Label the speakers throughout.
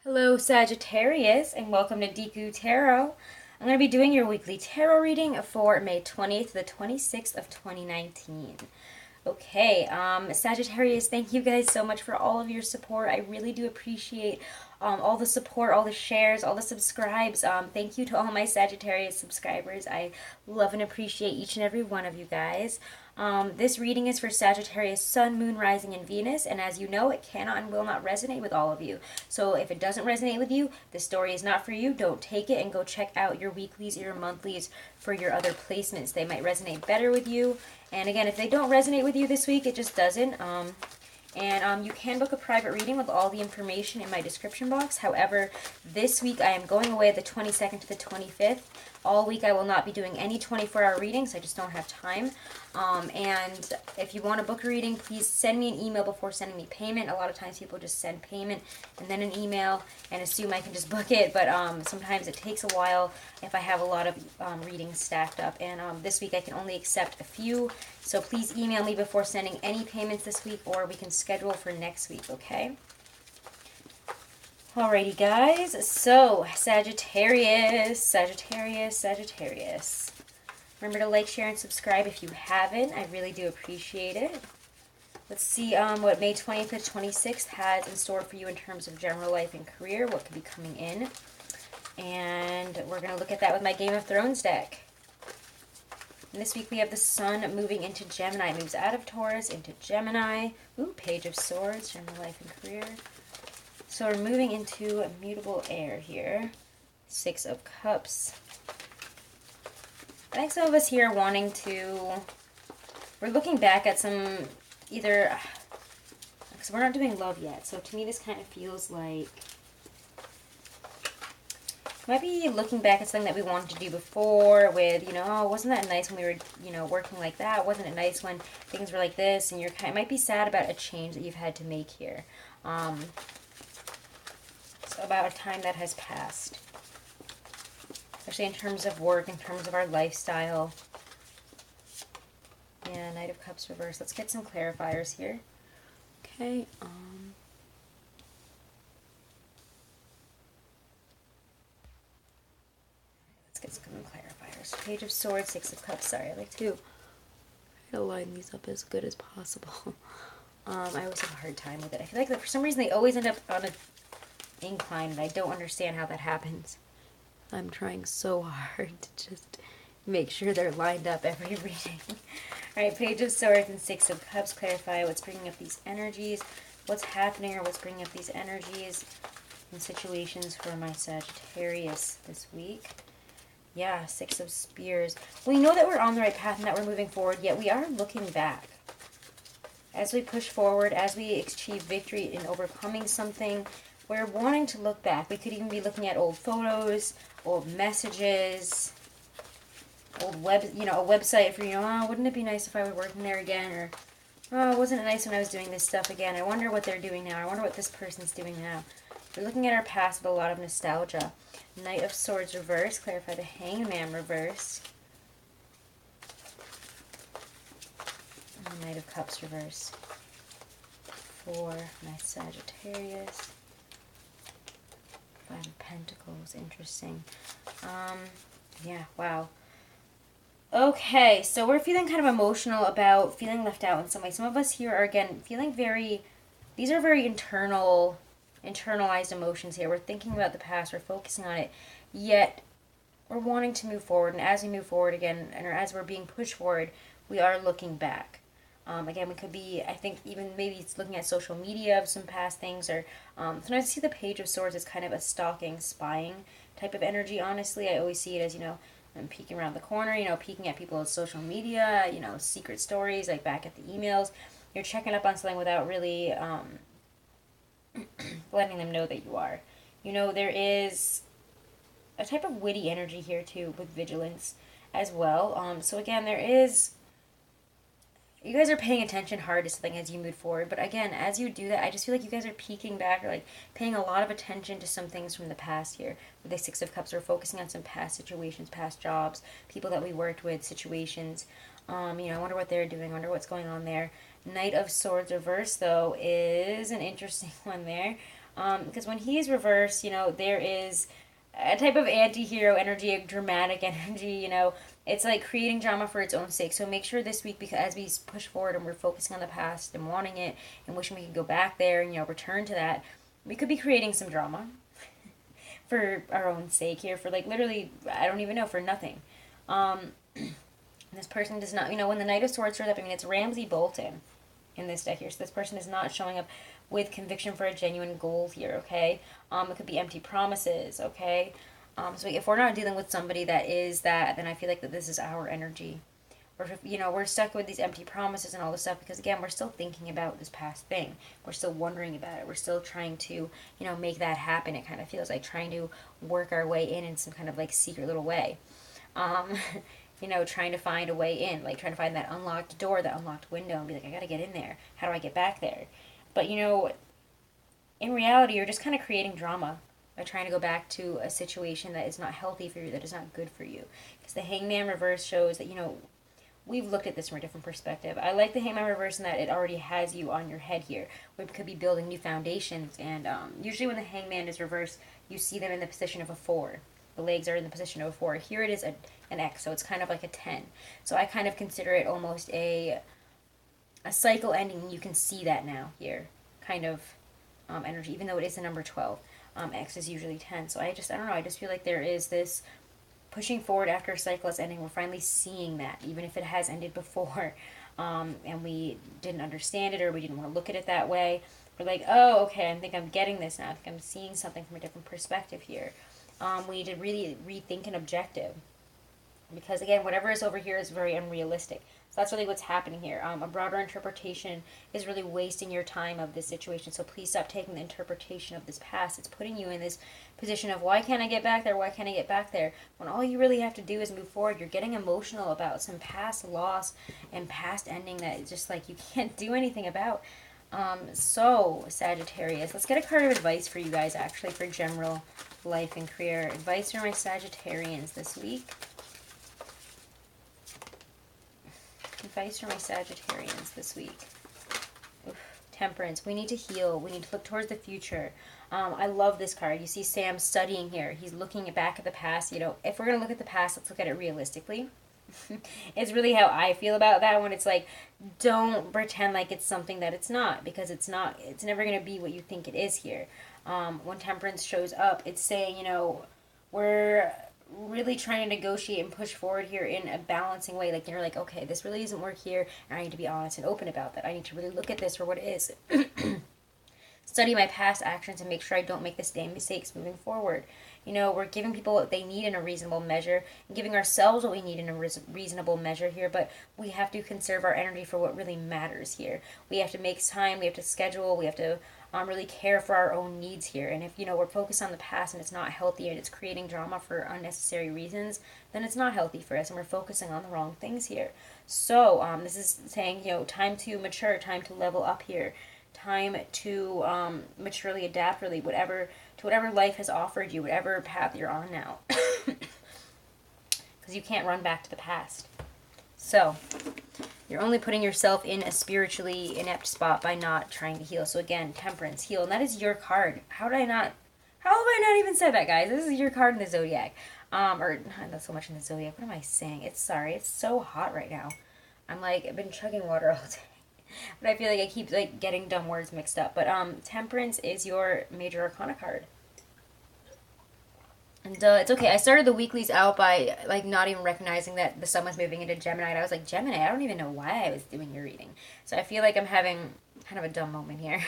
Speaker 1: Hello Sagittarius and welcome to Deku Tarot. I'm going to be doing your weekly tarot reading for May 20th to the 26th of 2019. Okay, Sagittarius, thank you guys so much for all of your support. I really do appreciate all the support, all the shares, all the subscribes. Thank you to all my Sagittarius subscribers. I love and appreciate each and every one of you guys. This reading is for Sagittarius, Sun, Moon, Rising, and Venus, and as you know, it cannot and will not resonate with all of you. So if it doesn't resonate with you, this story is not for you. Don't take it and go check out your weeklies or your monthlies for your other placements. They might resonate better with you. And again, if they don't resonate with you this week, it just doesn't. You can book a private reading with all the information in my description box. However, this week I am going away the 22nd to the 25th. All week I will not be doing any 24-hour readings. I just don't have time. And if you want to book a reading, please send me an email before sending me payment. A lot of times people just send payment and then an email and assume I can just book it. But sometimes it takes a while if I have a lot of readings stacked up. And this week I can only accept a few. So please email me before sending any payments this week, or we can schedule for next week, okay? Alrighty, guys. So, Sagittarius. Remember to like, share, and subscribe if you haven't. I really do appreciate it. Let's see what May 20th to 26th has in store for you in terms of general life and career, what could be coming in. And we're going to look at that with my Game of Thrones deck. And this week we have the Sun moving into Gemini. It moves out of Taurus into Gemini. Ooh, Page of Swords, general life and career. So we're moving into mutable air here. Six of Cups. I think some of us here are wanting to... We're looking back at some either... Because we're not doing love yet. So to me this kind of feels like... Might be looking back at something that we wanted to do before with, oh, wasn't that nice when we were, working like that? Wasn't it nice when things were like this? And you're might be sad about a change that you've had to make here. It's about a time that has passed. Especially in terms of work, in terms of our lifestyle. Yeah, Knight of Cups reversed. Let's get some clarifiers here. Okay, get some clarifiers. Page of Swords, Six of Cups. Sorry, I like to try to line these up as good as possible. I always have a hard time with it. I feel like for some reason they always end up on an incline, and I don't understand how that happens. I'm trying so hard to just make sure they're lined up every reading. Alright, Page of Swords and Six of Cups. Clarify what's bringing up these energies, what's happening or what's bringing up these energies in situations for my Sagittarius this week. Yeah, Six of Spears. We know that we're on the right path and that we're moving forward, yet we are looking back. As we push forward, as we achieve victory in overcoming something, we're wanting to look back. We could even be looking at old photos, old messages, old a website for, oh, wouldn't it be nice if I were working there again? Or, oh, wasn't it nice when I was doing this stuff again? I wonder what they're doing now. I wonder what this person's doing now. We're looking at our past with a lot of nostalgia. Knight of Swords reverse. Clarify the Hangman reverse. And Knight of Cups reverse. For my Sagittarius. Five of Pentacles. Interesting. Yeah, wow. Okay, so we're feeling kind of emotional about feeling left out in some way. Some of us here are, again, feeling very... These are very internalized emotions here. We're thinking about the past, we're focusing on it, yet we're wanting to move forward, and as we move forward again, or as we're being pushed forward, we are looking back. Again, we could be, I think, even maybe it's looking at social media of some past things, or sometimes I see the Page of Swords as kind of a stalking, spying type of energy, honestly. I always see it as, I'm peeking around the corner, peeking at people's social media, secret stories, like back at the emails. You're checking up on something without really... letting them know that you are. There is a type of witty energy here too with vigilance as well. So again, you guys are paying attention hard to something as you move forward. But again, as you do that, I just feel like you guys are peeking back or like paying a lot of attention to some things from the past here. With the Six of Cups, we're focusing on some past situations, past jobs, people that we worked with, situations. I wonder what they're doing. I wonder what's going on there. Knight of Swords reverse, though, is an interesting one there. Because when he is reversed, you know, there is a type of anti-hero energy, a dramatic energy, you know. It's like creating drama for its own sake. So make sure this week, because as we push forward and we're focusing on the past and wanting it and wishing we could go back there and, you know, return to that, we could be creating some drama for our own sake here, for like literally, I don't even know, for nothing. This person does not, you know, when the Knight of Swords shows up, I mean, it's Ramsay Bolton in this deck here. So this person is not showing up with conviction for a genuine goal here, okay? It could be empty promises, okay? So if we're not dealing with somebody that is that, then I feel like that this is our energy. Or if, you know, we're stuck with these empty promises and all this stuff because, again, we're still thinking about this past thing. We're still wondering about it. We're still trying to, you know, make that happen. It kind of feels like trying to work our way in some kind of, like, secret little way. You know, trying to find a way in, like trying to find that unlocked door, that unlocked window, and be like, I gotta get in there. How do I get back there? But, you know, in reality, you're just kind of creating drama by trying to go back to a situation that is not healthy for you, that is not good for you. Because the Hangman reverse shows that, you know, we've looked at this from a different perspective. I like the Hangman reverse in that it already has you on your head here. We could be building new foundations, and usually when the Hangman is reversed, you see them in the position of a 4. The legs are in the position of a 4. Here it is an X, so it's kind of like a 10. So I kind of consider it almost a cycle ending. You can see that now here, kind of energy, even though it is the number 12. X is usually 10. So I don't know, I just feel like there is this pushing forward after a cycle is ending. We're finally seeing that, even if it has ended before, and we didn't understand it or we didn't want to look at it that way. We're like, oh, okay, I think I'm getting this now. I think I'm seeing something from a different perspective here. We need to really rethink an objective. Because, again, whatever is over here is very unrealistic. So that's really what's happening here. A broader interpretation is really wasting your time of this situation. So please stop taking the interpretation of this past. It's putting you in this position of, why can't I get back there? Why can't I get back there? When all you really have to do is move forward. You're getting emotional about some past loss and past ending that it's just like you can't do anything about. So, Sagittarius, let's get a card of advice for you guys, actually, for general life and career. Advice for my Sagittarians this week. Advice for my Sagittarians this week. Oof. Temperance. We need to heal. We need to look towards the future. I love this card. You see Sam studying here. He's looking back at the past. You know, if we're going to look at the past, let's look at it realistically. It's really how I feel about that one. It's like, don't pretend like it's something that it's not, because it's not. It's never going to be what you think it is here. When Temperance shows up, it's saying, you know, we're really trying to negotiate and push forward here in a balancing way. Like, you're like, okay, this really doesn't work here, and I need to be honest and open about that. I need to really look at this for what it is. Study my past actions and make sure I don't make the same mistakes moving forward. You know, we're giving people what they need in a reasonable measure, and giving ourselves what we need in a reasonable measure here, but we have to conserve our energy for what really matters here. We have to make time, we have to schedule, we have to really care for our own needs here. And if, you know, we're focused on the past and it's not healthy and it's creating drama for unnecessary reasons, then it's not healthy for us, and we're focusing on the wrong things here. So this is saying, you know, time to mature, time to level up here, time to maturely adapt, really, whatever life has offered you, whatever path you're on now. Because you can't run back to the past. So you're only putting yourself in a spiritually inept spot by not trying to heal. So again, Temperance, heal. And that is your card. How have I not even said that, guys? This is your card in the Zodiac. Or not so much in the Zodiac. What am I saying? It's so hot right now. I've been chugging water all day. But I feel like I keep like getting dumb words mixed up. But Temperance is your major arcana card. And it's okay. I started the weeklies out by like not even recognizing that the sun was moving into Gemini. And I was like, Gemini, I don't even know why I was doing your reading. So I feel like I'm having kind of a dumb moment here.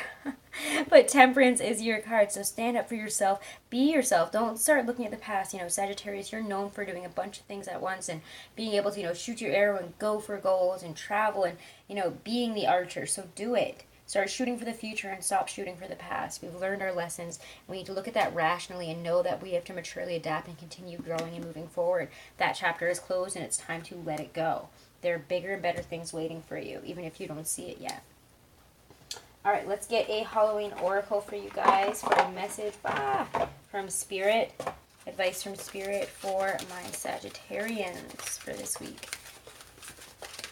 Speaker 1: But Temperance is your card. So stand up for yourself. Be yourself. Don't start looking at the past. You know, Sagittarius, you're known for doing a bunch of things at once and being able to, you know, shoot your arrow and go for goals and travel and, you know, being the archer. So do it. Start shooting for the future and stop shooting for the past. We've learned our lessons. We need to look at that rationally and know that we have to maturely adapt and continue growing and moving forward. That chapter is closed and it's time to let it go. There are bigger and better things waiting for you, even if you don't see it yet. All right, let's get a Halloween oracle for you guys for a message from Spirit. Advice from Spirit for my Sagittarians for this week.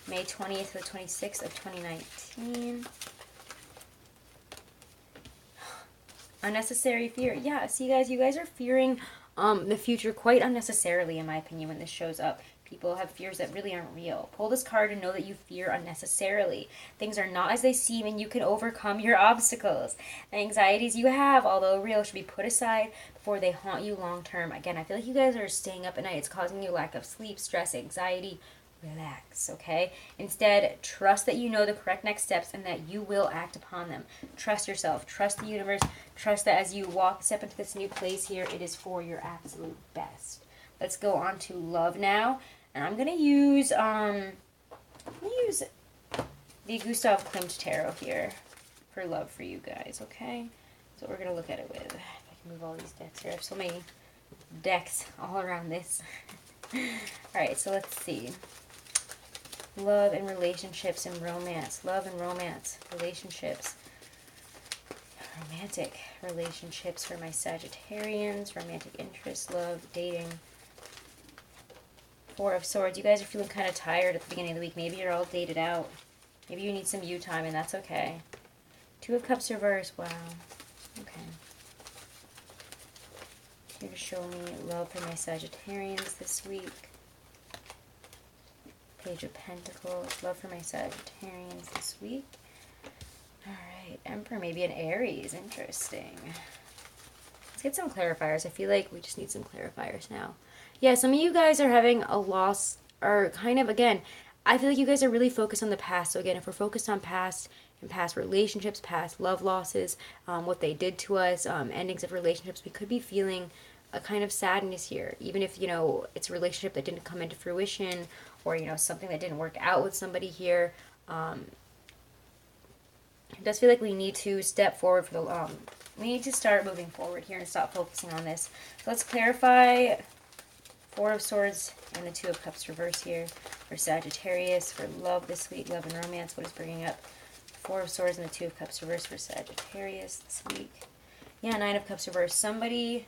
Speaker 1: May 20th to the 26th of 2019. Unnecessary fear. Yeah, see guys, you guys are fearing the future quite unnecessarily, in my opinion, when this shows up. People have fears that really aren't real. Pull this card and know that you fear unnecessarily. Things are not as they seem and you can overcome your obstacles. The anxieties you have, although real, should be put aside before they haunt you long term. Again, I feel like you guys are staying up at night. It's causing you lack of sleep, stress, anxiety. Relax, okay? Instead, trust that you know the correct next steps and that you will act upon them. Trust yourself. Trust the universe. Trust that as you step into this new place here, it is for your absolute best. Let's go on to love now. And I'm going to use the Gustav Klimt Tarot here for love for you guys, okay? So we're going to look at it with. If I can move all these decks here. I have so many decks all around this. Alright, so let's see. Love and relationships and romance. Love and romance. Relationships. Romantic relationships for my Sagittarians. Romantic interest, love, dating. Four of Swords. You guys are feeling kind of tired at the beginning of the week. Maybe you're all dated out. Maybe you need some you time, and that's okay. Two of Cups reverse. Wow. Okay. Here to show me love for my Sagittarians this week. Page of Pentacles. Love for my Sagittarians this week. Alright. Emperor. Maybe an Aries. Interesting. Let's get some clarifiers. I feel like we just need some clarifiers now. Yeah, some of you guys are having a loss, or kind of, again, I feel like you guys are really focused on the past. So again, if we're focused on past and past relationships, past love losses, what they did to us, endings of relationships, we could be feeling a kind of sadness here. Even if, you know, it's a relationship that didn't come into fruition, or, you know, something that didn't work out with somebody here. It does feel like we need to step forward for the, we need to start moving forward here and stop focusing on this. So let's clarify Four of Swords and the Two of Cups reverse here for Sagittarius, for love this week, love and romance. What is bringing up Four of Swords and the Two of Cups reverse for Sagittarius this week? Yeah, Nine of Cups reverse. Somebody,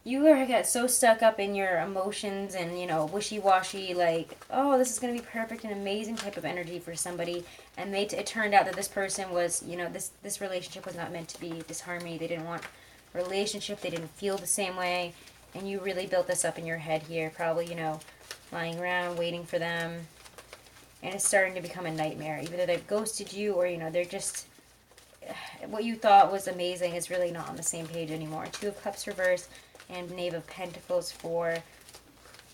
Speaker 1: you get so stuck up in your emotions and, you know, wishy-washy, like, oh, this is going to be perfect and amazing type of energy for somebody. And it turned out that this person was, you know, this relationship was not meant to be, this harmony. They didn't want a relationship. They didn't feel the same way. And you really built this up in your head here, probably, you know, lying around, waiting for them. And it's starting to become a nightmare. Either they've ghosted you or, you know, they're just, what you thought was amazing is really not on the same page anymore. Two of Cups reverse and Knave of Pentacles for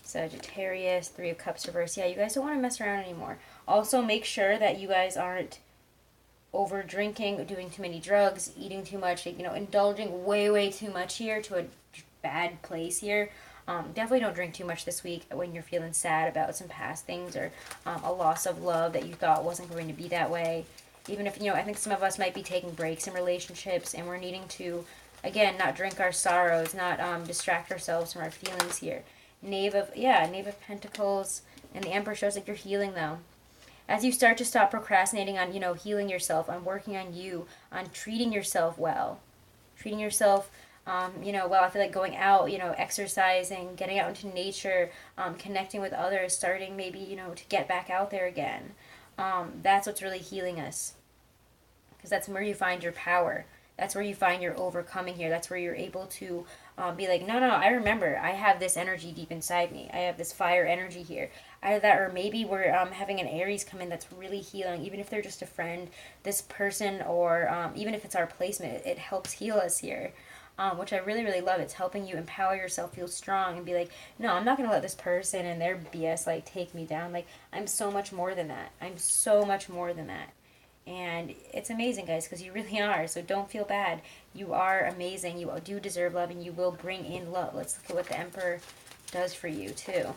Speaker 1: Sagittarius. Three of Cups reverse. Yeah, you guys don't want to mess around anymore. Also, make sure that you guys aren't over drinking, doing too many drugs, eating too much, you know, indulging way too much here to a bad place here. Definitely don't drink too much this week when you're feeling sad about some past things or a loss of love that you thought wasn't going to be that way. Even if, you know, I think some of us might be taking breaks in relationships and we're needing to, again, not drink our sorrows, not distract ourselves from our feelings here. Knave of Pentacles and the Emperor shows like you're healing though. As you start to stop procrastinating on, you know, healing yourself, on working on you, on treating yourself well. Treating yourself you know, well, I feel like going out, you know, exercising, getting out into nature, connecting with others, starting maybe, you know, to get back out there again. That's what's really healing us. Because that's where you find your power. That's where you find your overcoming here. That's where you're able to be like, no, I remember. I have this energy deep inside me. I have this fire energy here. Either that or maybe we're having an Aries come in that's really healing. Even if they're just a friend, this person, or even if it's our placement, it helps heal us here. Which I really love. It's helping you empower yourself, feel strong, and be like, no, I'm not going to let this person and their BS, like, take me down. Like, I'm so much more than that. I'm so much more than that. And it's amazing, guys, because you really are. So don't feel bad. You are amazing. You do deserve love, and you will bring in love. Let's look at what the Emperor does for you, too.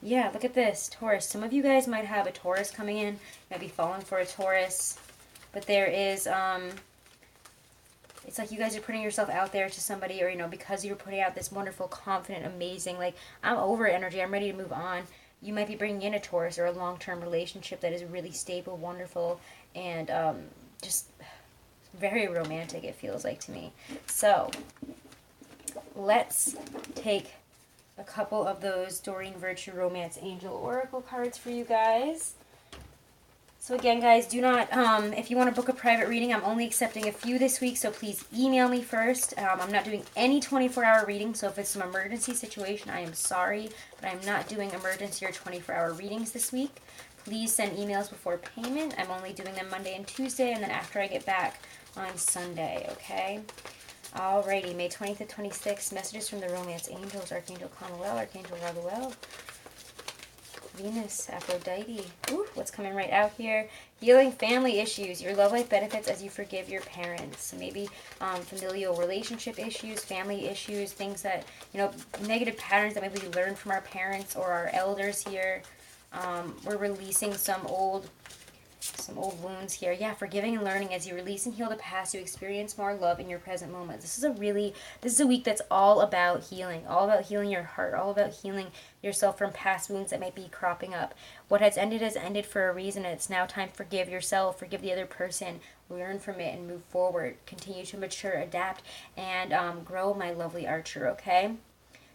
Speaker 1: Yeah, look at this. Taurus. Some of you guys might have a Taurus coming in. You might be falling for a Taurus. But there is, it's like you guys are putting yourself out there to somebody, or, you know, because you're putting out this wonderful, confident, amazing, like, I'm over energy, I'm ready to move on. You might be bringing in a Taurus or a long-term relationship that is really stable, wonderful, and just very romantic, it feels like to me. So, let's take a couple of those Doreen Virtue Romance Angel Oracle cards for you guys. So again, guys, do not, if you want to book a private reading, I'm only accepting a few this week, so please email me first. I'm not doing any 24-hour readings, so if it's some emergency situation, I am sorry, but I'm not doing emergency or 24-hour readings this week. Please send emails before payment. I'm only doing them Monday and Tuesday, and then after I get back on Sunday, okay? Alrighty, May 20th to 26th, messages from the romance angels, Archangel Chamuel, Archangel Raguel, Venus, Aphrodite. Ooh, what's coming right out here? Healing family issues. Your love life benefits as you forgive your parents. Maybe familial relationship issues, family issues, things that, negative patterns that maybe we learned from our parents or our elders here. We're releasing some old wounds here. Yeah, forgiving and learning as you release and heal the past, you experience more love in your present moment. This is a week that's all about healing your heart, all about healing yourself from past wounds that might be cropping up. What has ended for a reason. It's now time to forgive yourself, forgive the other person, learn from it, and move forward. Continue to mature, adapt, and grow, my lovely archer, okay?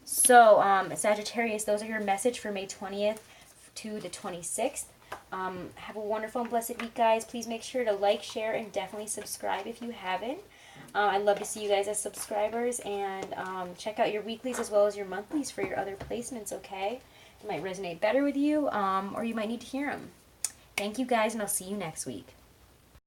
Speaker 1: So, Sagittarius, those are your message for May 20th to the 26th. Have a wonderful and blessed week, guys. Please make sure to like, share, and definitely subscribe if you haven't. I'd love to see you guys as subscribers, and check out your weeklies as well as your monthlies for your other placements, okay? It might resonate better with you, or you might need to hear them. Thank you, guys, and I'll see you next week.